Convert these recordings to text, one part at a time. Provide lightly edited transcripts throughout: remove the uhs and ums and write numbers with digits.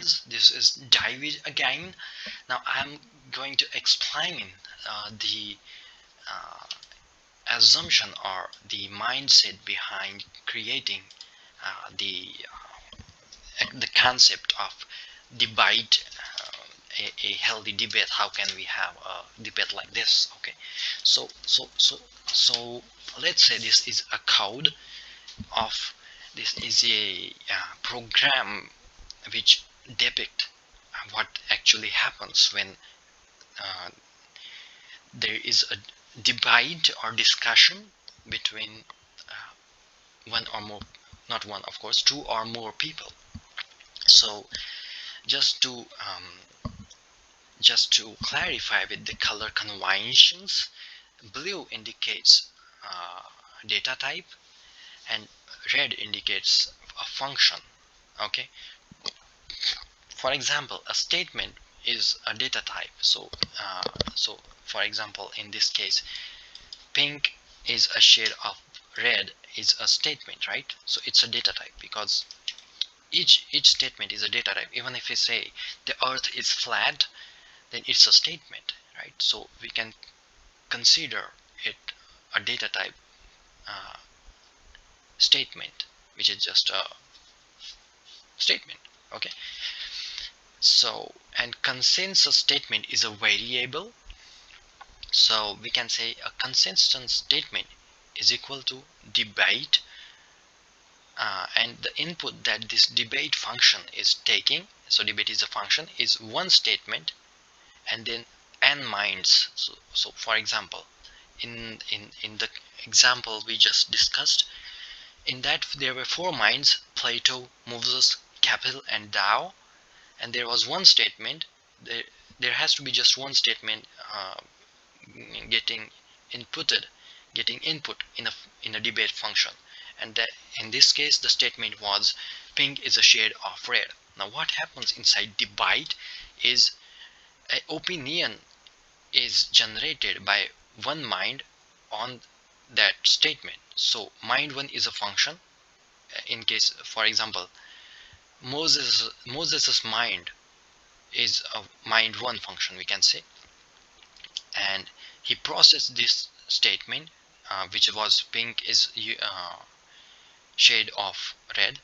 guys, this is David again. Now I'm going to explain the uh, assumption or the mindset behind creating the concept of debate, a healthy debate. How can we have a debate like this? Okay, so let's say this is a code of this is a program which depict what actually happens when uh, there is a debate or discussion between one or more, not one of course, two or more people. So just to clarify with the color conventions, blue indicates uh, data type and red indicates a function. Okay, for example, a statement is a data type. So for example, in this case, pink is a shade of red is a statement, right? So it's a data type because each statement is a data type. Even if we say the earth is flat, then it's a statement, right? So we can consider it a data type uh, statement, which is just a statement. Okay, so and consensus statement is a variable. So we can say a consistent statement is equal to debate, and the input that this debate function is taking, so debate is a function, is one statement and then n minds. So for example, in the example we just discussed, in that there were four minds: Plato, Moses, Capel, and Tao, and there was one statement. There has to be just one statement getting inputted, getting input in a debate function, and that in this case the statement was pink is a shade of red. Now what happens inside debate is an opinion is generated by one mind on that statement. So mind one is a function. In case, for example, Moses's mind is a mind one function, we can say, and he processed this statement, which was pink is shade of red,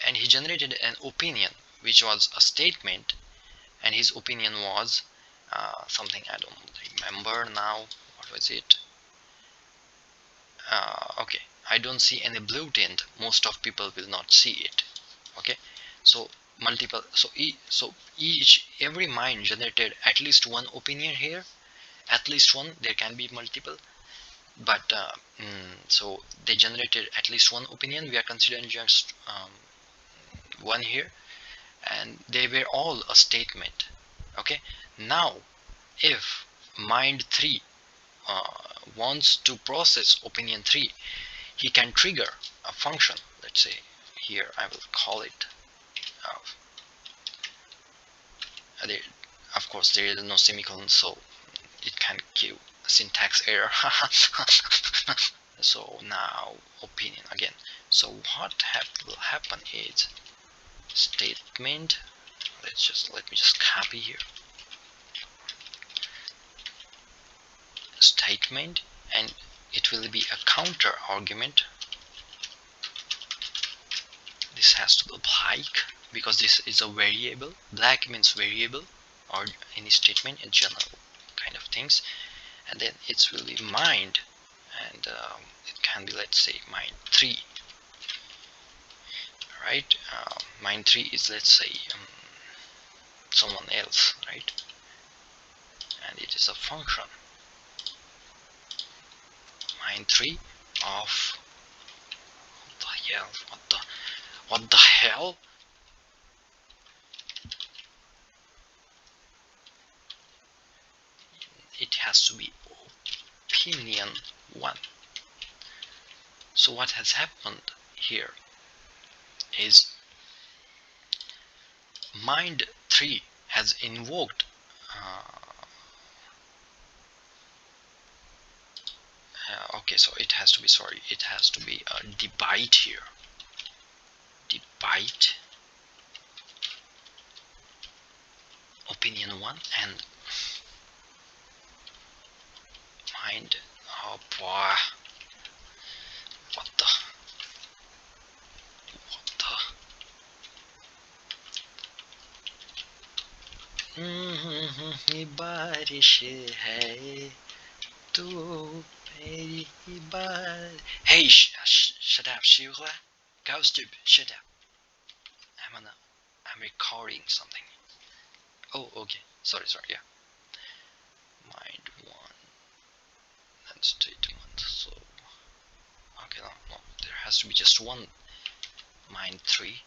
and he generated an opinion which was a statement, and his opinion was something I don't remember now. What was it? Okay, I don't see any blue tint. Most of people will not see it. Okay, so multiple, so each every mind generated at least one opinion here, at least one. There can be multiple, but so they generated at least one opinion. We are considering just one here, and they were all a statement. Okay, now if mind 3 uh, wants to process opinion 3, he can trigger a function. Let's say here I will call it uh, there, of course there is no semicolon, so it can give a syntax error. So now opinion again. So what will happen is statement. Let me just copy here statement, and it will be a counter argument. This has to be black because this is a variable. Black means variable or any statement in general kind of things, and then it will be mind, and it can be, let's say, mind 3, right? Mind 3 is, let's say, someone else, right? And it is a function mind 3 of what the hell. It has to be opinion 1. So what has happened here is mind 3 has invoked okay, so it has to be, sorry, it has to be a debate here. Debate. opinion 1 and mind. Oh boy, what the ये बारिश है तू मेरी बार. Hey, shut up, Sheila. Go stupid, shut up. I'm recording something. Oh, okay. Sorry, yeah. Mind 1 and statement. So, okay, no, there has to be just one mind 3.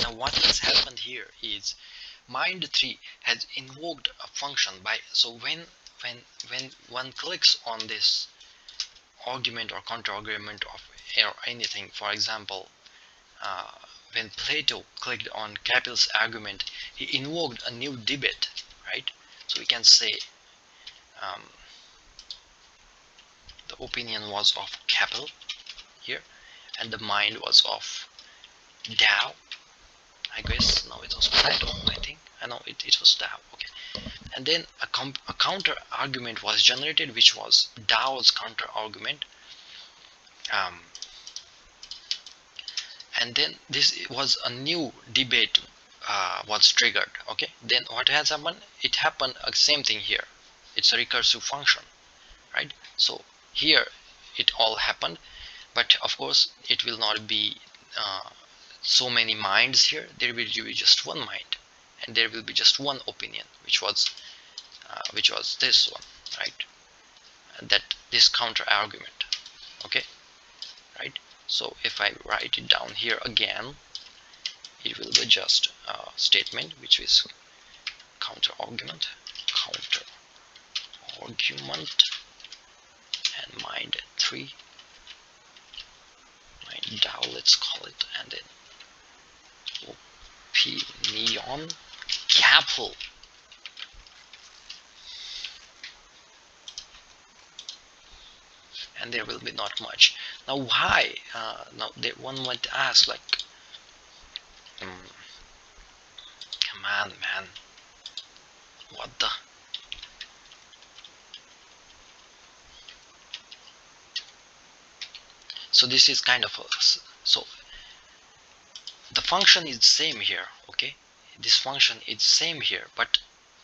Now what has happened here is mind 3 has invoked a function by, so when one clicks on this argument or counter argument of or anything, for example, uh, when Plato clicked on Capel's argument, he invoked a new debate, right? So we can say um, the opinion was of Capel here, and the mind was of Dow. I guess no, it was Plato. I think I know it was Dow. Okay, and then a counter argument was generated, which was Dow's counter argument. Um, and then this was a new debate was triggered. Okay, then what has happened? It happened same thing here. It's a recursive function, right? So here it all happened, but of course it will not be so many minds here. There will be just one mind, and there will be just one opinion, which was this one, right? And that this counter argument. Okay, right? So if I write it down here again, it will be just a statement which is counter argument and mind 3, mind Dow, let's call it, and then opinion Capel. And there will be not much. Now why? Now one might ask, like, come on, man, what the? So this is kind of so the function is same here. Okay, this function is same here, but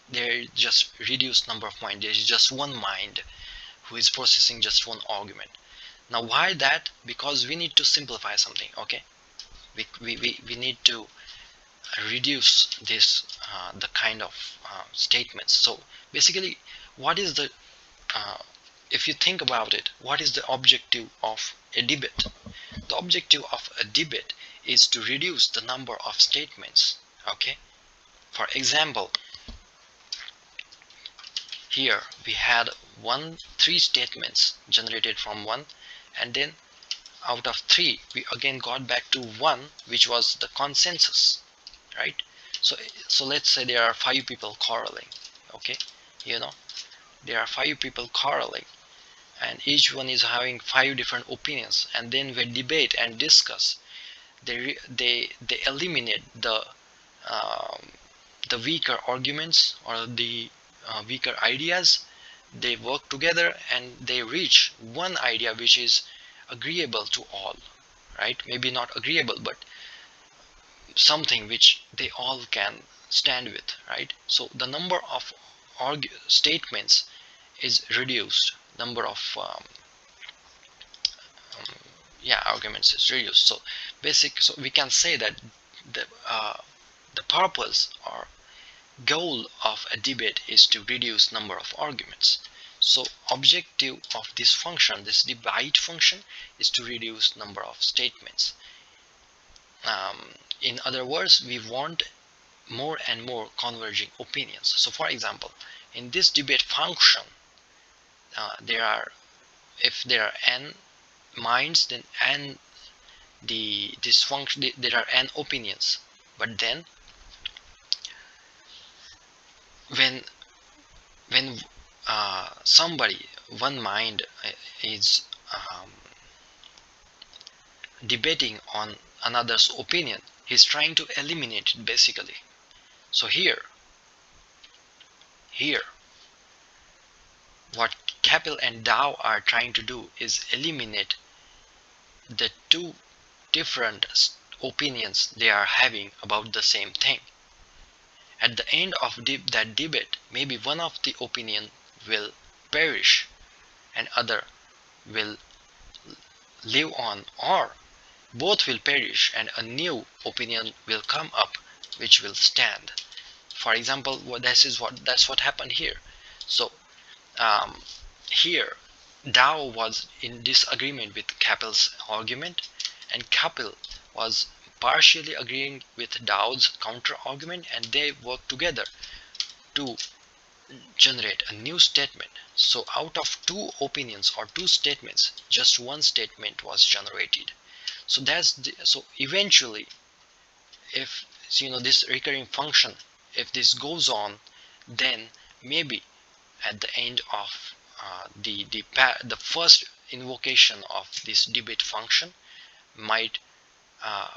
there is just reduced number of mind. There is just one mind who is processing just one argument. Now why that? Because we need to simplify something. Okay, we need to reduce this the kind of statements. So basically, what is the uh, if you think about it, what is the objective of a debate? The objective of a debate is to reduce the number of statements. Okay, for example, here we had three statements generated from one, and then out of three we again got back to one, which was the consensus, right? So let's say there are five people quarreling. Okay, you know, there are five people quarreling, and each one is having five different opinions, and then we debate and discuss. They eliminate um, the weaker arguments or the weaker ideas. They work together and they reach one idea which is agreeable to all, right? Maybe not agreeable, but something which they all can stand with, right? So the number of statements is reduced, number of yeah, arguments is reduced. So so we can say that the purpose or goal of a debate is to reduce number of arguments. So objective of this function, this divide function, is to reduce number of statements. In other words, we want more and more converging opinions. So for example, in this debate function, there are if there are n minds, then n this function, there are n opinions, but then when when somebody, one mind is um, debating on another's opinion, he's trying to eliminate it basically. So here what Capel and Dow are trying to do is eliminate the two different opinions they are having about the same thing. At the end of that debate, maybe one of the opinion will perish and other will live on, or both will perish and a new opinion will come up which will stand. For example, that's what happened here. So um, here Dow was in disagreement with Capel's argument, and Capel was partially agreeing with Dow's counter argument, and they worked together to generate a new statement. So out of two opinions or two statements, just one statement was generated. So so eventually, if this recurring function, if this goes on, then maybe at the end of the first invocation of this debate function might uh,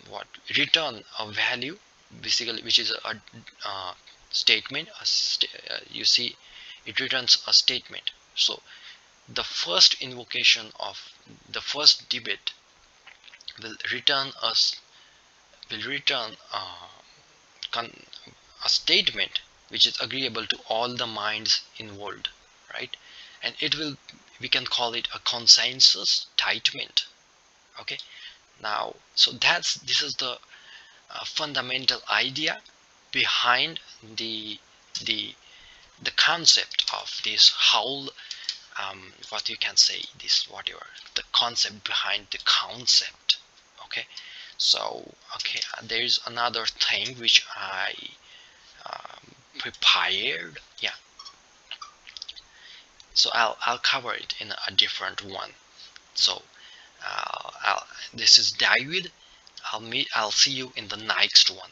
what return a value, basically, which is a statement. You see, it returns a statement. So the first invocation of the first debate will return us will return a statement which is agreeable to all the minds involved, right? And it will, we can call it a consensus statement. Okay, now, so this is the fundamental idea behind the the concept of this whole what you can say, this whatever the concept behind the concept. Okay, so okay, there's another thing which I prepared. Yeah, so I'll cover it in a different one. So this is David. I'll see you in the next one.